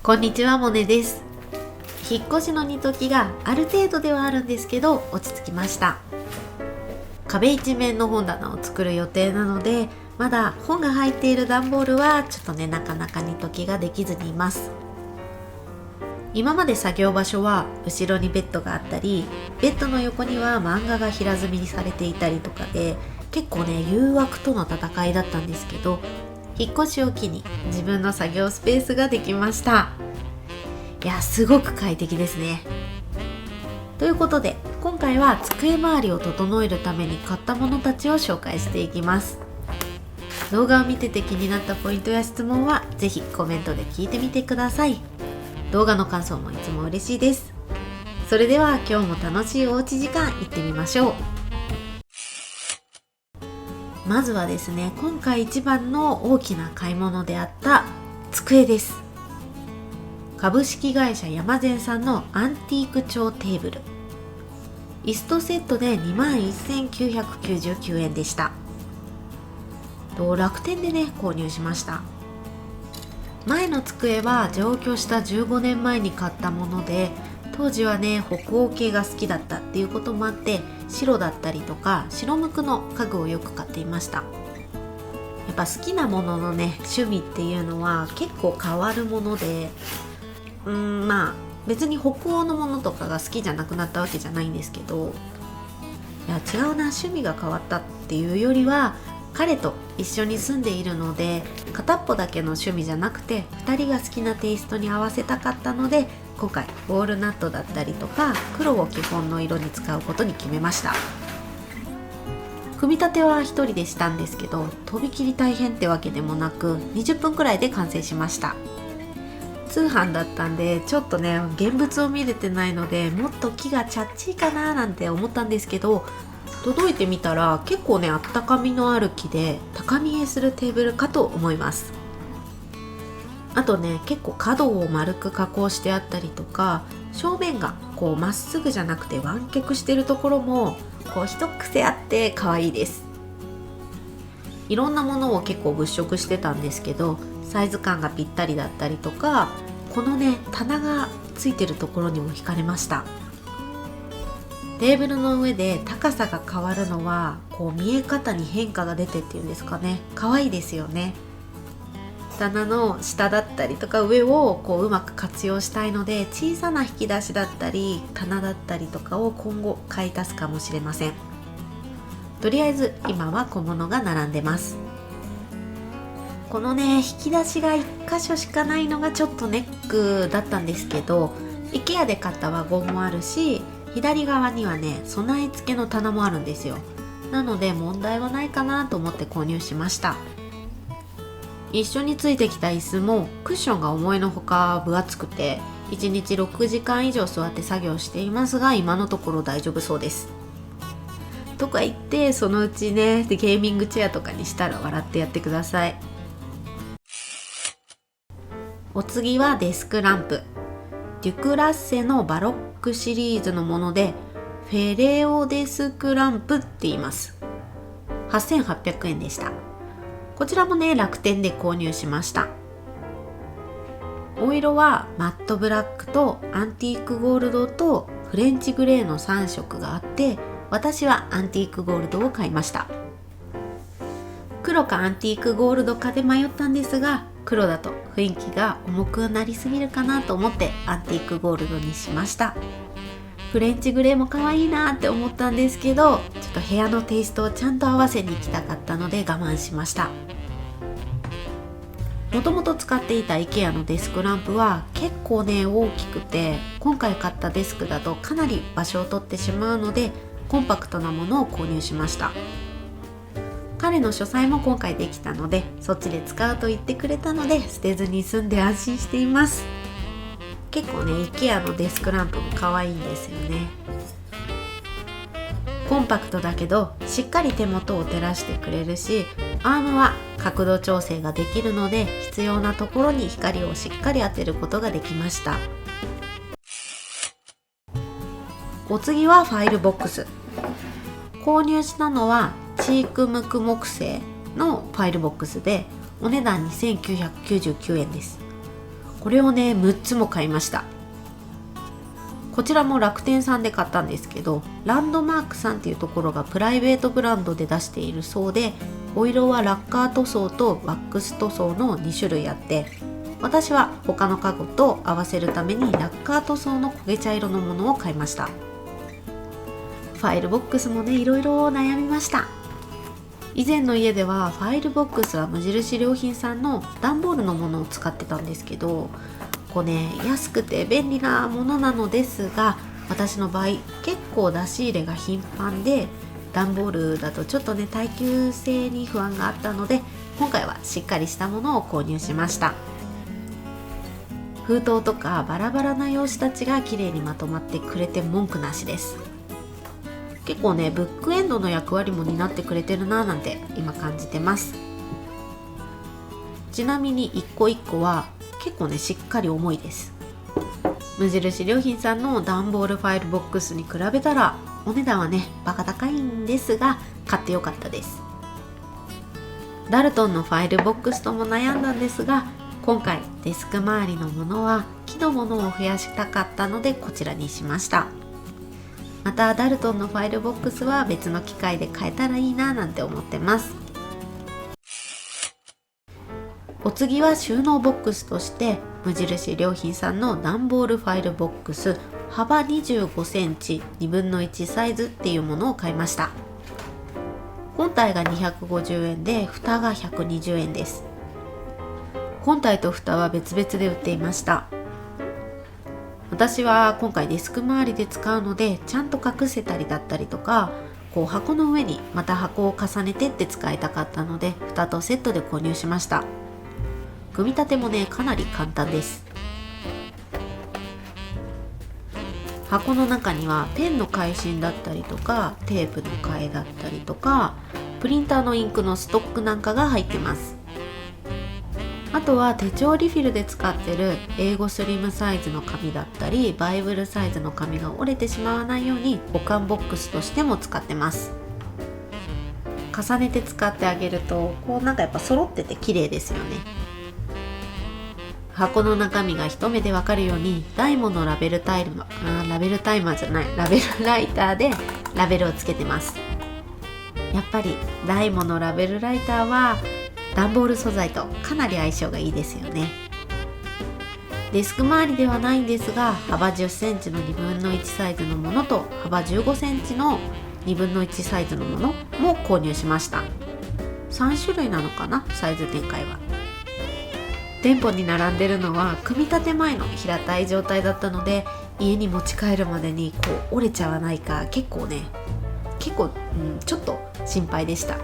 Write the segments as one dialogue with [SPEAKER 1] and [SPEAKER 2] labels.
[SPEAKER 1] こんにちは、モネです。引っ越しの荷解きがある程度ではあるんですけど落ち着きました。壁一面の本棚を作る予定なので、まだ本が入っている段ボールはちょっとなかなか荷解きができずにいます。今まで作業場所は後ろにベッドがあったり、ベッドの横には漫画が平積みにされていたりとかで、結構誘惑との戦いだったんですけど、引っ越しを機に自分の作業スペースができました。いや、すごく快適ですね。ということで、今回は机周りを整えるために買ったものたちを紹介していきます。動画を見てて気になったポイントや質問はぜひコメントで聞いてみてください。動画の感想もいつも嬉しいです。それでは今日も楽しいおうち時間行ってみましょう。まずはですね、今回一番の大きな買い物であった机です。株式会社山善さんのアンティーク調テーブル、椅子とセットで 21,999 円でした。楽天で購入しました。前の机は上京した15年前に買ったもので、当時は北欧系が好きだったっていうこともあって、白だったりとか白無垢の家具をよく買っていました。やっぱ好きなものの趣味っていうのは結構変わるもので、別に北欧のものとかが好きじゃなくなったわけじゃないんですけど、いや違うな、趣味が変わったっていうよりは、彼と一緒に住んでいるので、片っぽだけの趣味じゃなくて2人が好きなテイストに合わせたかったので、今回ウォールナットだったりとか黒を基本の色に使うことに決めました。組み立ては1人でしたんですけど、とびきり大変ってわけでもなく20分くらいで完成しました。通販だったんでちょっと現物を見れてないので、もっと木がチャッチーかななんて思ったんですけど、届いてみたら結構あったかみのある木で高見えするテーブルかと思います。あと結構角を丸く加工してあったりとか、正面がまっすぐじゃなくて湾曲してるところも一癖あって可愛いです。いろんなものを結構物色してたんですけど、サイズ感がぴったりだったりとか、この棚がついてるところにも惹かれました。テーブルの上で高さが変わるのは見え方に変化が出てっていうんですかね、可愛いですよね。棚の下だったりとか上をうまく活用したいので、小さな引き出しだったり棚だったりとかを今後買い足すかもしれません。とりあえず今は小物が並んでます。この引き出しが1箇所しかないのがちょっとネックだったんですけど、 IKEA で買ったワゴンもあるし、左側には備え付けの棚もあるんですよ。なので問題はないかなと思って購入しました。一緒についてきた椅子もクッションが思いのほか分厚くて、1日6時間以上座って作業していますが、今のところ大丈夫そうです。とか言って、そのうちゲーミングチェアとかにしたら笑ってやってください。お次はデスクランプ、デュクラッセのバロックシリーズのもので、フェレオデスクランプって言います。8800円でした。こちらも楽天で購入しました。お色はマットブラックとアンティークゴールドとフレンチグレーの3色があって、私はアンティークゴールドを買いました。黒かアンティークゴールドかで迷ったんですが、黒だと雰囲気が重くなりすぎるかなと思ってアンティークゴールドにしました。フレンチグレーも可愛いなって思ったんですけど、ちょっと部屋のテイストをちゃんと合わせに行きたかったので我慢しました。もともと使っていた IKEA のデスクランプは結構大きくて、今回買ったデスクだとかなり場所を取ってしまうので、コンパクトなものを購入しました。彼の書斎も今回できたので、そっちで使うと言ってくれたので、捨てずに済んで安心しています。結構IKEA のデスクランプも可愛いんですよね。コンパクトだけどしっかり手元を照らしてくれるし、アームは角度調整ができるので、必要なところに光をしっかり当てることができました。お次はファイルボックス。購入したのはチークムク木製のファイルボックスで、お値段2999円です。これをね6つも買いました。こちらも楽天さんで買ったんですけど、ランドマークさんっていうところがプライベートブランドで出しているそうで、お色はラッカー塗装とワックス塗装の2種類あって、私は他の家具と合わせるためにラッカー塗装の焦げ茶色のものを買いました。ファイルボックスもねいろいろ悩みました。以前の家ではファイルボックスは無印良品さんの段ボールのものを使ってたんですけど、こうね安くて便利なものなのですが、私の場合結構出し入れが頻繁で、段ボールだとちょっとね耐久性に不安があったので、今回はしっかりしたものを購入しました。封筒とかバラバラな用紙たちが綺麗にまとまってくれて文句なしです。結構ねブックエンドの役割も担ってくれてるなぁなんて今感じてます。ちなみに一個一個は結構ねしっかり重いです。無印良品さんの段ボールファイルボックスに比べたらお値段はねバカ高いんですが、買ってよかったです。ダルトンのファイルボックスとも悩んだんですが、今回デスク周りのものは木のものを増やしたかったのでこちらにしました。またダルトンのファイルボックスは別の機会で買えたらいいななんて思ってます。お次は収納ボックスとして無印良品さんの段ボールファイルボックス幅25センチ2分の1サイズっていうものを買いました。本体が250円で蓋が120円です。本体と蓋は別々で売っていました。私は今回デスク周りで使うのでちゃんと隠せたりだったりとか、こう箱の上にまた箱を重ねてって使いたかったので蓋とセットで購入しました。組み立てもねかなり簡単です。箱の中にはペンの回芯だったりとかテープの替えだったりとかプリンターのインクのストックなんかが入ってます。あとは手帳リフィルで使ってる英語スリムサイズの紙だったりバイブルサイズの紙が折れてしまわないように保管ボックスとしても使ってます。重ねて使ってあげるとこうなんかやっぱ揃ってて綺麗ですよね。箱の中身が一目でわかるようにダイモのラベルライターでラベルをつけてます。やっぱりダイモのラベルライターは段ボール素材とかなり相性がいいですよね。デスク周りではないんですが、幅10センチの2分の1サイズのものと幅15センチの2分の1サイズのものも購入しました。3種類なのかな、サイズ展開は。店舗に並んでるのは組み立て前の平たい状態だったので、家に持ち帰るまでにこう折れちゃわないか結構ちょっと心配でした。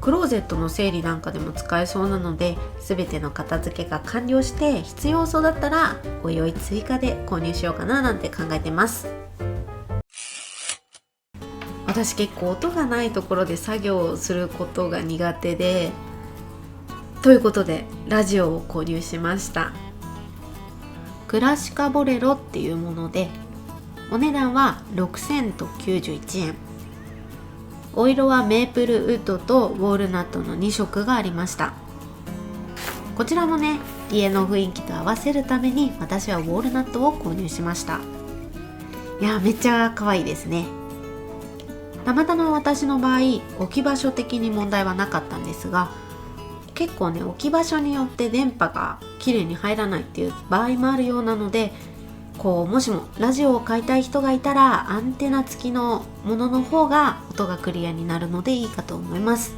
[SPEAKER 1] クローゼットの整理なんかでも使えそうなので、全ての片付けが完了して必要そうだったらおいおい追加で購入しようかななんて考えてます。私結構音がないところで作業をすることが苦手で、ということでラジオを購入しました。クラシカボレロっていうもので、お値段は6091円。お色はメープルウッドとウォールナットの2色がありました。こちらもね、家の雰囲気と合わせるために私はウォールナットを購入しました。いやめっちゃ可愛いですね。たまたま私の場合置き場所的に問題はなかったんですが、結構ね置き場所によって電波がきれいに入らないっていう場合もあるようなので、もしもラジオを買いたい人がいたらアンテナ付きのものの方が音がクリアになるのでいいかと思います。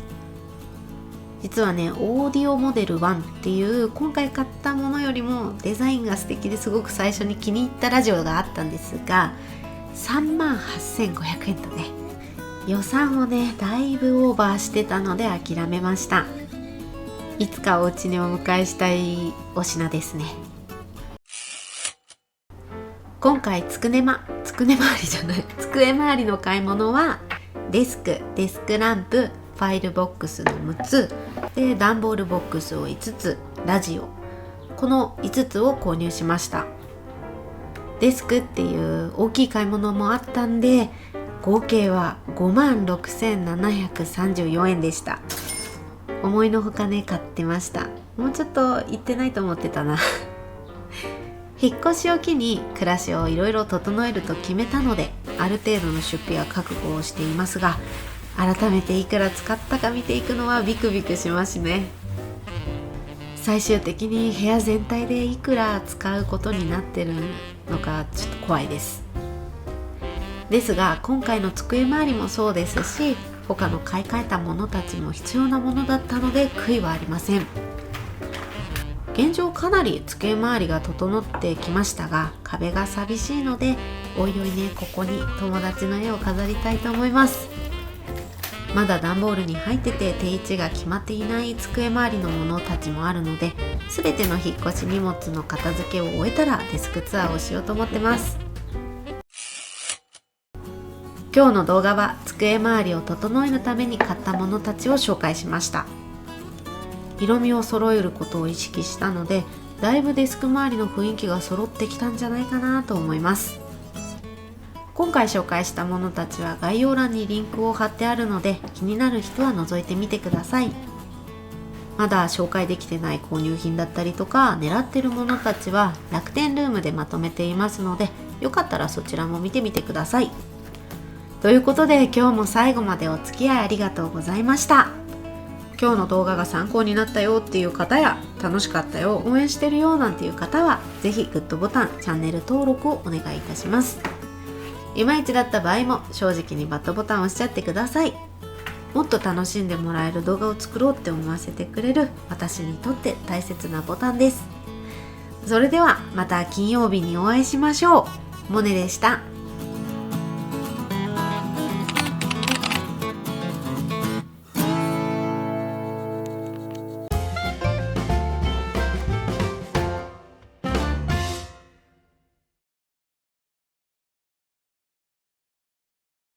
[SPEAKER 1] 実はねオーディオモデル1っていう今回買ったものよりもデザインが素敵ですごく最初に気に入ったラジオがあったんですが、38,500円とね予算をねだいぶオーバーしてたので諦めました。いつかお家にお迎えしたいお品ですね。今回机周りの買い物はデスクランプ、ファイルボックスの6つで段ボールボックスを5つ、ラジオ、この5つを購入しました。デスクっていう大きい買い物もあったんで合計は56,734円でした。思いのほかね買ってました。もうちょっと行ってないと思ってたな引っ越しを機に暮らしをいろいろ整えると決めたので、ある程度の出費は覚悟をしていますが、改めていくら使ったか見ていくのはビクビクしますね。最終的に部屋全体でいくら使うことになってるのかちょっと怖いです。ですが今回の机周りもそうですし、他の買い替えたものたちも必要なものだったので悔いはありません。現状かなり机周りが整ってきましたが、壁が寂しいのでおいおいね、ここに友達の絵を飾りたいと思います。まだ段ボールに入ってて定位置が決まっていない机周りのものたちもあるので、全ての引っ越し荷物の片付けを終えたらデスクツアーをしようと思ってます。今日の動画は机周りを整えるために買ったものたちを紹介しました。色味を揃えることを意識したので、だいぶデスク周りの雰囲気が揃ってきたんじゃないかなと思います。今回紹介したものたちは概要欄にリンクを貼ってあるので、気になる人は覗いてみてください。まだ紹介できてない購入品だったりとか、狙ってるものたちは楽天ルームでまとめていますので、よかったらそちらも見てみてください。ということで今日も最後までお付き合いありがとうございました。今日の動画が参考になったよっていう方や、楽しかったよ、応援してるよなんていう方は、ぜひグッドボタン、チャンネル登録をお願いいたします。いまいちだった場合も正直にバッドボタンを押しちゃってください。もっと楽しんでもらえる動画を作ろうって思わせてくれる私にとって大切なボタンです。それではまた金曜日にお会いしましょう。モネでした。